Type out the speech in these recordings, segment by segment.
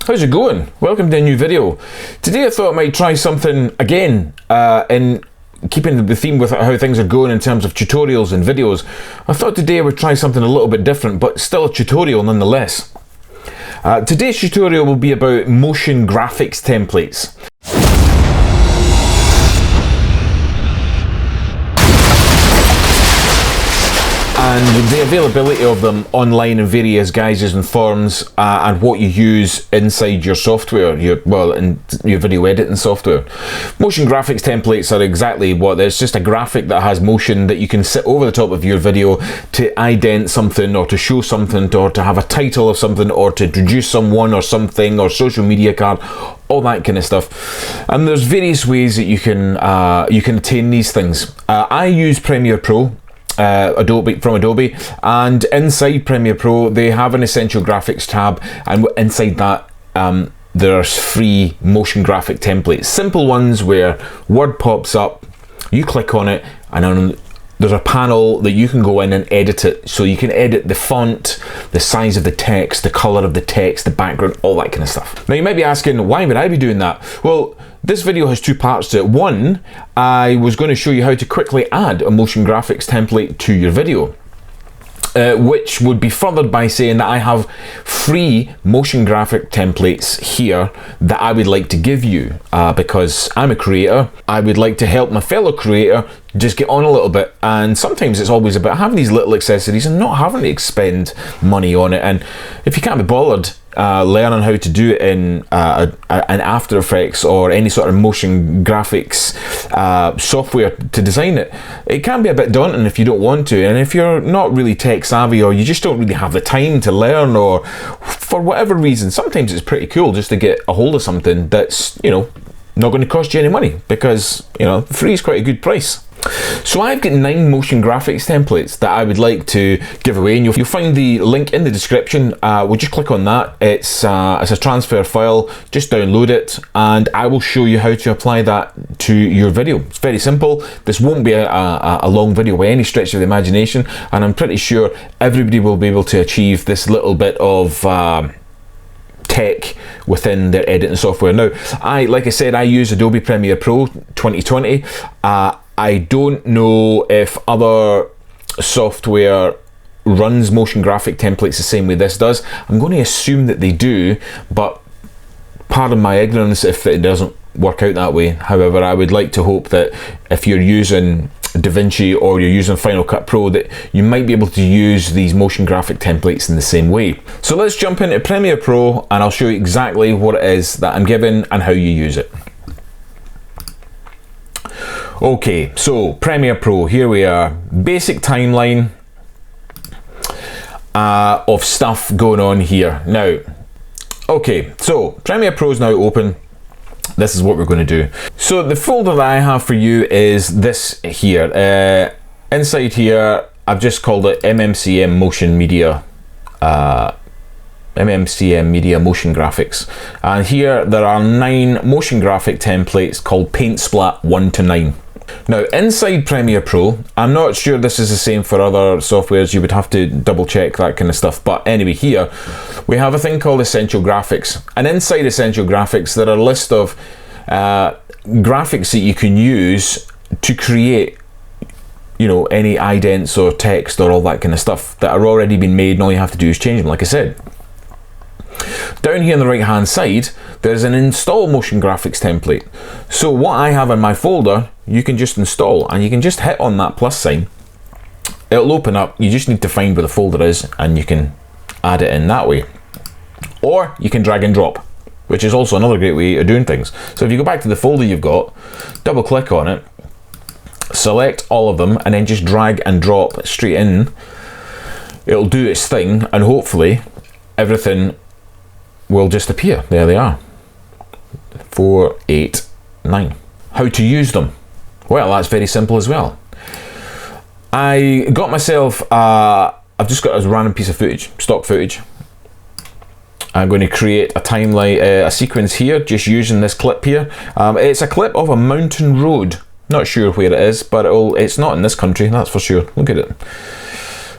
How's it going? Welcome to a new video. Today I thought I might try something again in keeping the theme with how things are going in terms of tutorials and videos. I thought today I would try something a little bit different, but still a tutorial nonetheless. Today's tutorial will be about motion graphics templates. And the availability of them online in various guises and forms, and what you use inside your software, your video editing software. Motion graphics templates are exactly what. It's just a graphic that has motion that you can sit over the top of your video to ident something, or to show something, or to have a title of something, or to introduce someone or something, or social media card, all that kind of stuff. And there's various ways that you can attain these things. I use Premiere Pro. Adobe, and inside Premiere Pro they have an essential graphics tab, and inside that there's free motion graphic templates, simple ones where word pops up, you click on it, and there's a panel that you can go in and edit it. So you can edit the font, the size of the text, the color of the text, the background, all that kind of stuff. Now you might be asking, why would I be doing that? Well, this video has two parts to it. One, I was going to show you how to quickly add a motion graphics template to your video, which would be furthered by saying that I have free motion graphic templates here that I would like to give you, because I'm a creator. I would like to help my fellow creator just get on a little bit, and sometimes it's always about having these little accessories and not having to expend money on it. And if you can't be bothered learning how to do it in After Effects or any sort of motion graphics software to design it, it can be a bit daunting if you don't want to. And if you're not really tech savvy, or you just don't really have the time to learn, or for whatever reason, sometimes it's pretty cool just to get a hold of something that's, not going to cost you any money, because, free is quite a good price. So I've got 9 motion graphics templates that I would like to give away, and you'll find the link in the description. We'll just click on that. It's a transfer file. Just download it, and I will show you how to apply that to your video. It's very simple. This won't be a long video by any stretch of the imagination, and I'm pretty sure everybody will be able to achieve this little bit of tech within their editing software. Now, like I said, I use Adobe Premiere Pro 2020. I don't know if other software runs motion graphic templates the same way this does. I'm going to assume that they do, but pardon my ignorance if it doesn't work out that way. However, I would like to hope that if you're using DaVinci or you're using Final Cut Pro, that you might be able to use these motion graphic templates in the same way. So let's jump into Premiere Pro, and I'll show you exactly what it is that I'm given and how you use it. Okay, so Premiere Pro, here we are. Basic timeline of stuff going on here. Now, okay, so Premiere Pro is now open. This is what we're going to do. So the folder that I have for you is this here. Inside here, I've just called it MMCM Motion Media. MMCM Media Motion Graphics. And here there are 9 motion graphic templates called Paint Splat 1 to 9. Now, inside Premiere Pro, I'm not sure this is the same for other softwares, you would have to double check that kind of stuff, but anyway, here we have a thing called Essential Graphics, and inside Essential Graphics there are a list of graphics that you can use to create any idents or text or all that kind of stuff that are already been made, and all you have to do is change them, like I said. Down here on the right hand side, there's an install motion graphics template. So what I have in my folder, you can just install, and you can just hit on that plus sign. It'll open up. You just need to find where the folder is, and you can add it in that way. Or you can drag and drop, which is also another great way of doing things. So if you go back to the folder you've got, double click on it, select all of them, and then just drag and drop straight in. It'll do its thing, and hopefully everything will just appear. There they are. 4, 8, 9. How to use them? Well, that's very simple as well. I got myself, I've just got a random piece of footage, stock footage. I'm going to create a timeline, a sequence here, just using this clip here. It's a clip of a mountain road. Not sure where it is, but it's not in this country, that's for sure. Look at it.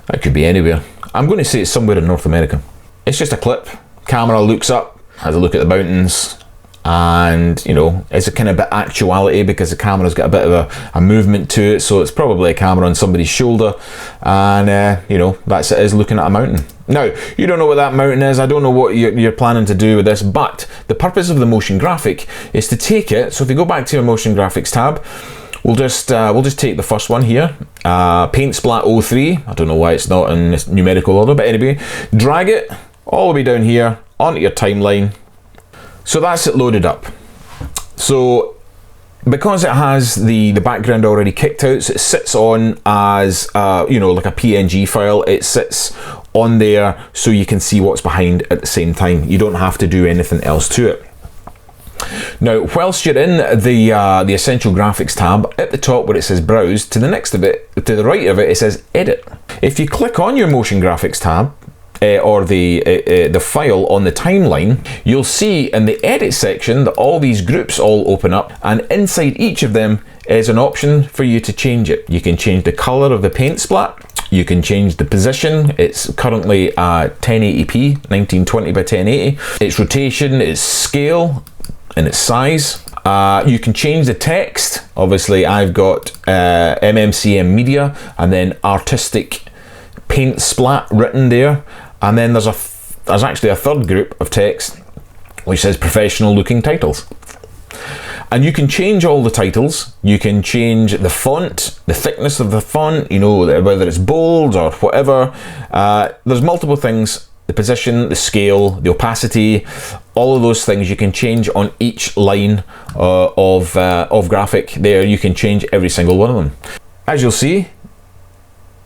That could be anywhere. I'm going to say it's somewhere in North America. It's just a clip. Camera looks up, has a look at the mountains, and you know, it's a kind of bit actuality because the camera's got a bit of a movement to it, so it's probably a camera on somebody's shoulder, and you know, that's it, is looking at a mountain. Now, you don't know what that mountain is, I don't know what you're planning to do with this, but the purpose of the motion graphic is to take it. So if you go back to your motion graphics tab, we'll just take the first one here, Paint Splat 03. I don't know why it's not in this numerical order, but anyway, drag it all the way down here onto your timeline. So that's it loaded up. So because it has the background already kicked out, so it sits on as you know, like a PNG file. It sits on there so you can see what's behind at the same time. You don't have to do anything else to it. Now, whilst you're in the Essential Graphics tab, at the top where it says Browse, to the next of it, to the right of it, it says Edit. If you click on your Motion Graphics tab, or the file on the timeline, you'll see in the Edit section that all these groups all open up, and inside each of them is an option for you to change it. You can change the color of the paint splat, you can change the position. It's currently 1080p, 1920 by 1080. Its rotation, its scale, and its size. You can change the text. Obviously, I've got MMCM media and then artistic paint splat written there, and then there's actually a third group of text which says professional looking titles. And you can change all the titles. You can change the font, the thickness of the font, you know, whether it's bold or whatever. There's multiple things. The position, the scale, the opacity, all of those things you can change on each line of graphic there. You can change every single one of them. As you'll see,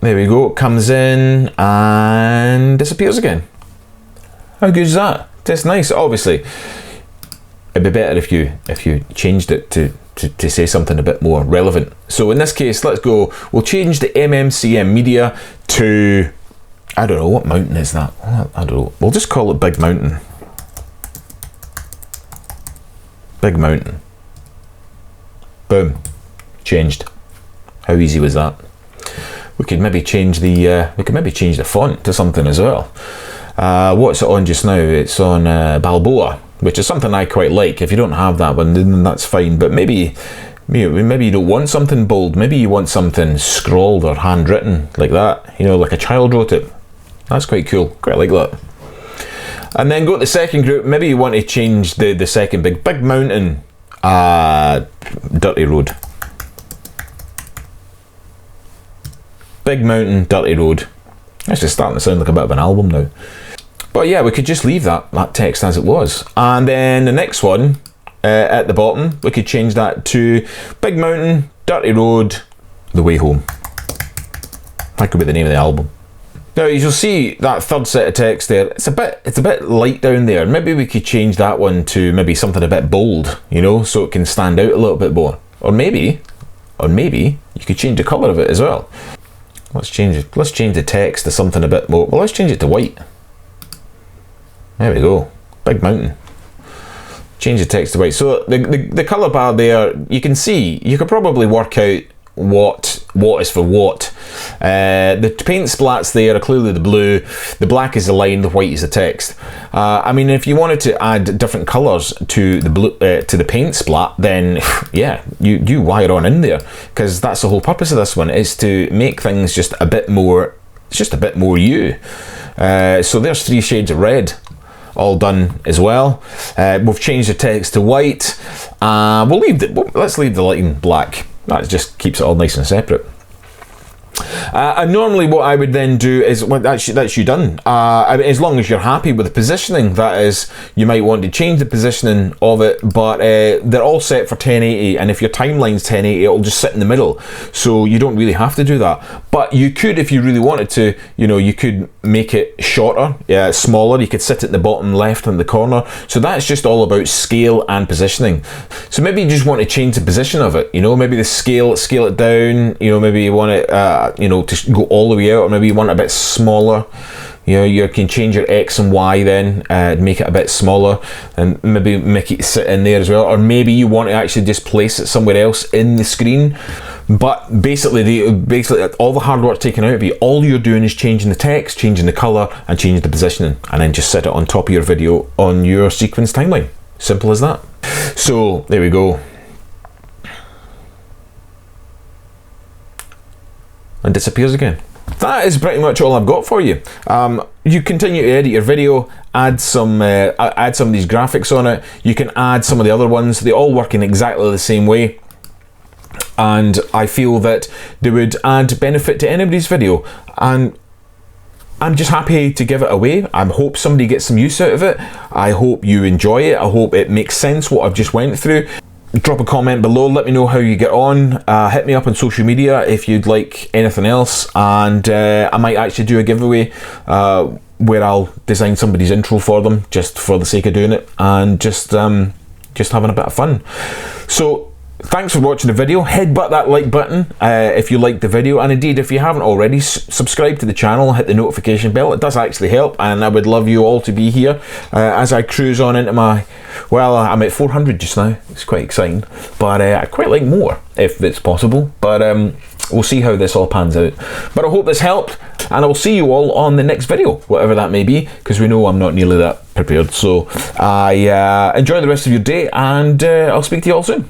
there we go, it comes in and disappears again. How good is that? That's nice. Obviously, it'd be better if you changed it to say something a bit more relevant. So in this case, we'll change the MMCM media to, I don't know, what mountain is that? I don't know. We'll just call it Big Mountain. Big Mountain. Boom. Changed. How easy was that? We could maybe change the font to something as well. What's it on just now? It's on Balboa, which is something I quite like. If you don't have that one, then that's fine. But maybe you don't want something bold. Maybe you want something scrawled or handwritten like that. You know, like a child wrote it. That's quite cool. Quite like that. And then go to the second group. Maybe you want to change the second Big Mountain, Dirty Road. Big Mountain, Dirty Road. That's just starting to sound like a bit of an album now. But yeah, we could just leave that text as it was. And then the next one, at the bottom, we could change that to Big Mountain, Dirty Road, The Way Home. That could be the name of the album. Now, as you'll see, that third set of text there, it's a bit light down there. Maybe we could change that one to maybe something a bit bold, you know, so it can stand out a little bit more. Or maybe you could change the colour of it as well. Let's change it. Let's change the text to something a bit more. Well, let's change it to white. There we go. Big Mountain. Change the text to white. So the colour bar there, you can see, you could probably work out what is for what. The paint splats there are clearly the blue, the black is the line, the white is the text. I mean, if you wanted to add different colours to the blue, to the paint splat, then yeah, you wire on in there, because that's the whole purpose of this one, is to make things just a bit more you. So there's 3 shades of red, all done as well. We've changed the text to white. Let's leave the line black. That just keeps it all nice and separate. And normally what I would then do is, well, that's you done. I mean, as long as you're happy with the positioning, that is, you might want to change the positioning of it, but they're all set for 1080, and if your timeline's 1080, it'll just sit in the middle, so you don't really have to do that. But you could, if you really wanted to, you know, you could make it shorter, smaller. You could sit at the bottom left in the corner. So that's just all about scale and positioning. So maybe you just want to change the position of it, you know, maybe the scale it down, you know, maybe you want it you know, to go all the way out, or maybe you want it a bit smaller, You can change your X and Y then, make it a bit smaller, and maybe make it sit in there as well, or maybe you want to actually just place it somewhere else in the screen. But basically all the hard work taken out of you, all you're doing is changing the text, changing the color, and changing the positioning, and then just set it on top of your video on your sequence timeline. Simple as that. So there we go. And disappears again. That is pretty much all I've got for you. You continue to edit your video, add some of these graphics on it. You can add some of the other ones. They all work in exactly the same way, and I feel that they would add benefit to anybody's video, and I'm just happy to give it away. I hope somebody gets some use out of it. I hope you enjoy it. I hope it makes sense what I've just went through. Drop a comment below, let me know how you get on. Hit me up on social media if you'd like anything else, and I might actually do a giveaway where I'll design somebody's intro for them, just for the sake of doing it, and just having a bit of fun. So thanks for watching the video. Headbutt that like button if you liked the video, and indeed if you haven't already, subscribe to the channel, hit the notification bell. It does actually help, and I would love you all to be here as I cruise on into my, well, I'm at 400 just now. It's quite exciting, but I'd quite like more if it's possible, but we'll see how this all pans out. But I hope this helped, and I'll see you all on the next video, whatever that may be, because we know I'm not nearly that prepared. So enjoy the rest of your day, and I'll speak to you all soon.